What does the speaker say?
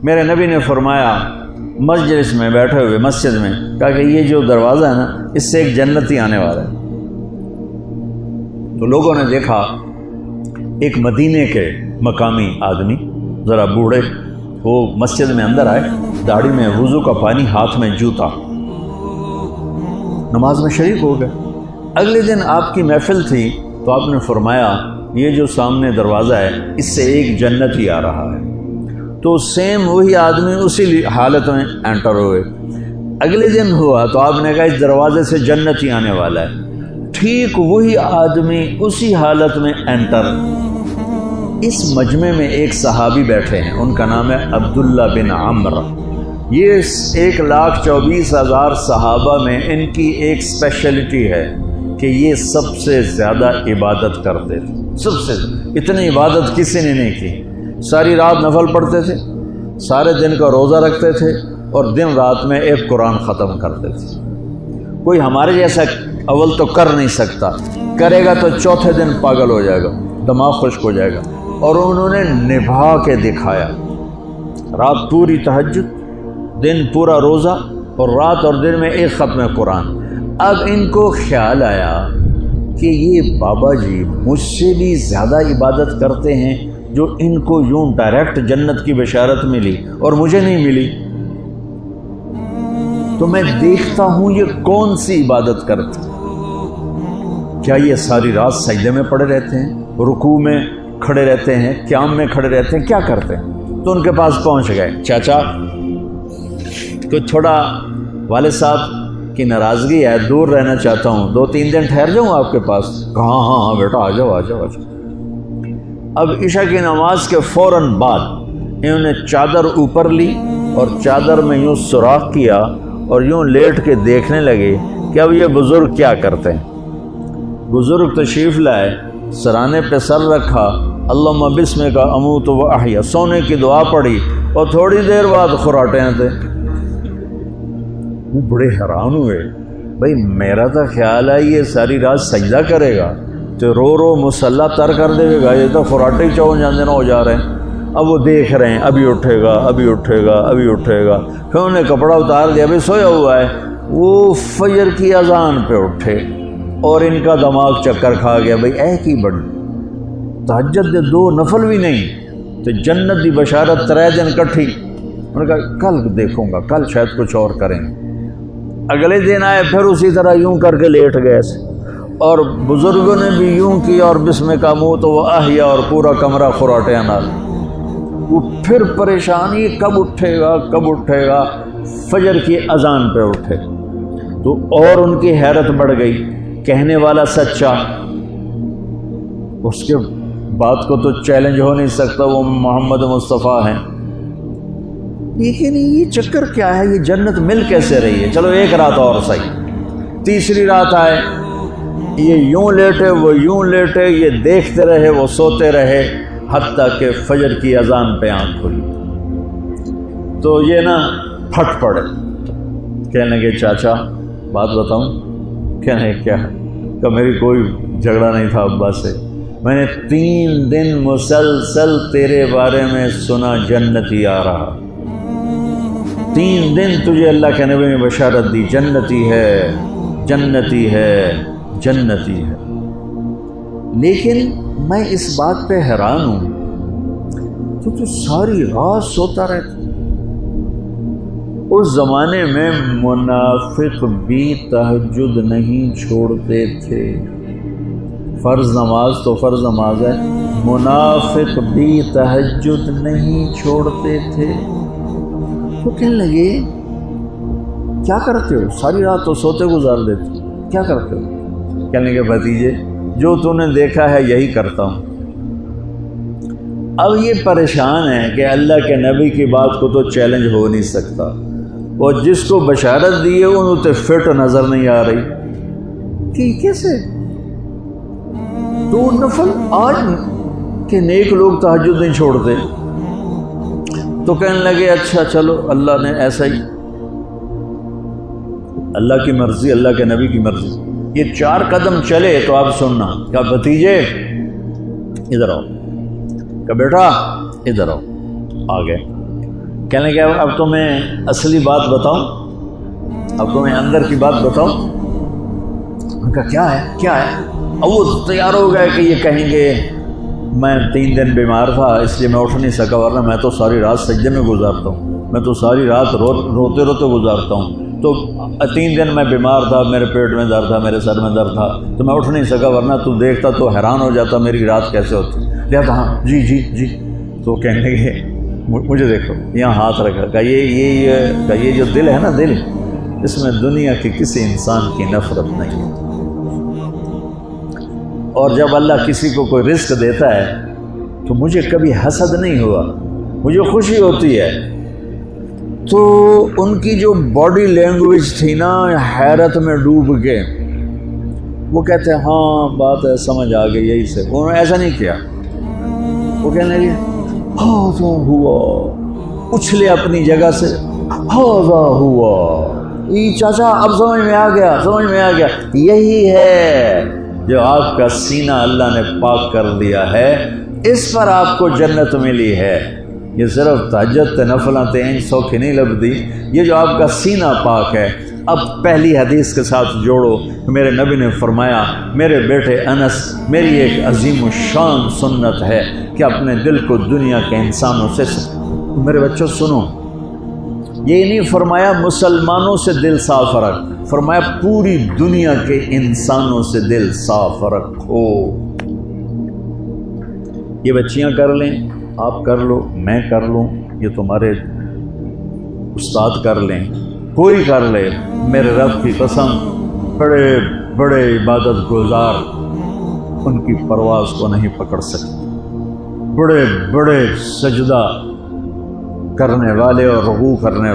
میرے نبی نے فرمایا مجلس میں بیٹھے ہوئے مسجد میں، کہا کہ یہ جو دروازہ ہے نا اس سے ایک جنتی آنے والا ہے۔ تو لوگوں نے دیکھا ایک مدینے کے مقامی آدمی ذرا بوڑھے، وہ مسجد میں اندر آئے، داڑھی میں وضو کا پانی، ہاتھ میں جوتا، نماز میں شریک ہو گئے۔ اگلے دن آپ کی محفل تھی تو آپ نے فرمایا یہ جو سامنے دروازہ ہے اس سے ایک جنتی آ رہا ہے۔ تو سیم وہی آدمی اسی حالت میں انٹر ہوئے۔ اگلے دن ہوا تو آپ نے کہا اس دروازے سے جنتی آنے والا ہے۔ ٹھیک وہی آدمی اسی حالت میں انٹر۔ اس مجمع میں ایک صحابی بیٹھے ہیں، ان کا نام ہے عبداللہ بن عمرو۔ یہ 1,24,000 صحابہ میں ان کی ایک اسپیشلٹی ہے کہ یہ سب سے زیادہ عبادت کرتے تھے، سب سے اتنی عبادت کسی نے نہیں کی۔ ساری رات نفل پڑھتے تھے، سارے دن کا روزہ رکھتے تھے، اور دن رات میں ایک قرآن ختم کرتے تھے۔ کوئی ہمارے جیسا اول تو کر نہیں سکتا، کرے گا تو چوتھے دن پاگل ہو جائے گا، دماغ خشک ہو جائے گا، اور انہوں نے نبھا کے دکھایا۔ رات پوری تہجد، دن پورا روزہ، اور رات اور دن میں ایک ختم قرآن۔ اب ان کو خیال آیا کہ یہ بابا جی مجھ سے بھی زیادہ عبادت کرتے ہیں، جو ان کو یوں ڈائریکٹ جنت کی بشارت ملی اور مجھے نہیں ملی، تو میں دیکھتا ہوں یہ کون سی عبادت کرتے ہیں۔ کیا یہ ساری رات سجدے میں پڑے رہتے ہیں، رکوع میں کھڑے رہتے ہیں، قیام میں کھڑے رہتے ہیں، کیا کرتے ہیں؟ تو ان کے پاس پہنچ گئے، چاچا کچھ تھوڑا والد صاحب کی ناراضگی ہے، دور رہنا چاہتا ہوں، 2-3 دن ٹھہر جاؤں آپ کے پاس؟ کہا ہاں بیٹا آ جاؤ آ جاؤ آ جاؤ۔ اب عشاء کی نماز کے فوراً بعد انہوں نے چادر اوپر لی اور چادر میں یوں سوراخ کیا اور یوں لیٹ کے دیکھنے لگے کہ اب یہ بزرگ کیا کرتے ہیں۔ بزرگ تشریف لائے، سرانے پہ سر رکھا، اللہم بسمک اموت و احیا، سونے کی دعا پڑھی، اور تھوڑی دیر بعد خراٹے تھے۔ وہ بڑے حیران ہوئے، بھائی میرا تو خیال ہے یہ ساری رات سجدہ کرے گا تو رو رو مصلی تر کر دے گا، یہ تو خراٹے چون جاندے نہ ہو جا رہے ہیں۔ اب وہ دیکھ رہے ہیں ابھی اٹھے گا ابھی اٹھے گا ابھی اٹھے گا، پھر انہوں نے کپڑا اتار دیا، ابھی سویا ہوا ہے۔ وہ فجر کی اذان پہ اٹھے اور ان کا دماغ چکر کھا گیا، بھئی اے کی بڑی تہجد دے 2 نفل بھی نہیں تو جنت دی بشارت 3 دن کٹھی۔ انہوں نے کہا کل دیکھوں گا، کل شاید کچھ اور کریں گے۔ اگلے دن آئے، پھر اسی طرح یوں کر کے لیٹ گئے، اور بزرگوں نے بھی یوں کیا، اور بسمک اموت و احیا، اور پورا کمرہ خراٹے انار۔ وہ پھر پریشانی کب اٹھے گا کب اٹھے گا، فجر کی اذان پہ اٹھے تو اور ان کی حیرت بڑھ گئی، کہنے والا سچا، اس کے بات کو تو چیلنج ہو نہیں سکتا، وہ محمد مصطفیٰ ہیں، لیکن یہ چکر کیا ہے، یہ جنت مل کیسے رہی ہے؟ چلو ایک رات اور صحیح۔ تیسری رات آئے، یہ یوں لیٹے وہ یوں لیٹے، یہ دیکھتے رہے وہ سوتے رہے، حتیٰ کہ فجر کی اذان پہ آنکھ کھلی تو یہ نا پھٹ پڑے، کہنے لگے چاچا بات بتاؤں؟ کہنے کیا ہے؟ کہ میری کوئی جھگڑا نہیں تھا ابا سے، میں نے 3 دن مسلسل تیرے بارے میں سنا جنتی آ رہا، 3 دن تجھے اللہ کے نبی نے بشارت دی جنتی ہے جنتی ہے جنتی ہے، لیکن میں اس بات پہ حیران ہوں تو ساری رات سوتا رہتا۔ اس زمانے میں منافق بھی تہجد نہیں چھوڑتے تھے، فرض نماز تو فرض نماز ہے، منافق بھی تہجد نہیں چھوڑتے تھے۔ تو کہنے لگے کیا کرتے ہو؟ ساری رات تو سوتے گزار دیتے، کیا کرتے ہو؟ کہنے لگے بھتیجے جو تو نے دیکھا ہے یہی کرتا ہوں۔ اب یہ پریشان ہے کہ اللہ کے نبی کی بات کو تو چیلنج ہو نہیں سکتا، اور جس کو بشارت دی ہے انہوں تے فٹ نظر نہیں آ رہی کہ کیسے 2 نفل آج کے نیک لوگ تہجد نہیں چھوڑتے۔ تو کہنے لگے اچھا چلو اللہ نے ایسا ہی، اللہ کی مرضی، اللہ کے نبی کی مرضی۔ یہ 4 قدم چلے تو آپ سننا، کہا بھتیجے ادھر آؤ، کہا بیٹا ادھر آؤ، آ گئے۔ کہنے لگے اب تو میں اصلی بات بتاؤں، اب تو میں اندر کی بات بتاؤں؟ ان کا کیا ہے کیا ہے؟ اب وہ تیار ہو گئے کہ یہ کہیں گے میں 3 دن بیمار تھا اس لیے میں اٹھ نہیں سکا، ورنہ میں تو ساری رات سجدے میں گزارتا ہوں، میں تو ساری رات روتے روتے گزارتا ہوں، تو 3 دن میں بیمار تھا، میرے پیٹ میں درد تھا، میرے سر میں درد تھا، تو میں اٹھ نہیں سکا، ورنہ تو دیکھتا تو حیران ہو جاتا میری رات کیسے ہوتی۔ کہتا ہاں جی جی جی۔ تو کہنے لگے مجھے دیکھو، یہاں ہاتھ رکھا، کہ یہ جو دل ہے نا، دل اس میں دنیا کی کسی انسان کی نفرت نہیں ہے، اور جب اللہ کسی کو کوئی رزق دیتا ہے تو مجھے کبھی حسد نہیں ہوا، مجھے خوشی ہوتی ہے۔ تو ان کی جو باڈی لینگویج تھی نا، حیرت میں ڈوب کے وہ کہتے ہیں ہاں بات ہے، سمجھ آ گئی، یہی سے۔ انہوں نے ایسا نہیں کیا، وہ کہنے لگے ہاذا ہوا، اچھلے اپنی جگہ سے، ہاذا ہوا، یہ چاچا اب سمجھ میں آ گیا، سمجھ میں آ گیا، یہی ہے جو آپ کا سینہ اللہ نے پاک کر دیا ہے، اس پر آپ کو جنت ملی ہے۔ یہ صرف تہجد نفلاں تین سوکھی نہیں لبدی، یہ جو آپ کا سینہ پاک ہے۔ اب پہلی حدیث کے ساتھ جوڑو، میرے نبی نے فرمایا، میرے بیٹے انس، میری ایک عظیم الشان سنت ہے کہ اپنے دل کو دنیا کے انسانوں سے، میرے بچوں سنو، یہ نہیں فرمایا مسلمانوں سے دل صاف رکھ، فرمایا پوری دنیا کے انسانوں سے دل صاف رکھو۔ یہ بچیاں کر لیں، آپ کر لو، میں کر لوں، یہ تمہارے استاد کر لیں، کوئی کر لے، میرے رب کی قسم بڑے بڑے عبادت گزار ان کی پرواز کو نہیں پکڑ سکتے، بڑے بڑے سجدہ کرنے والے اور رکوع کرنے والے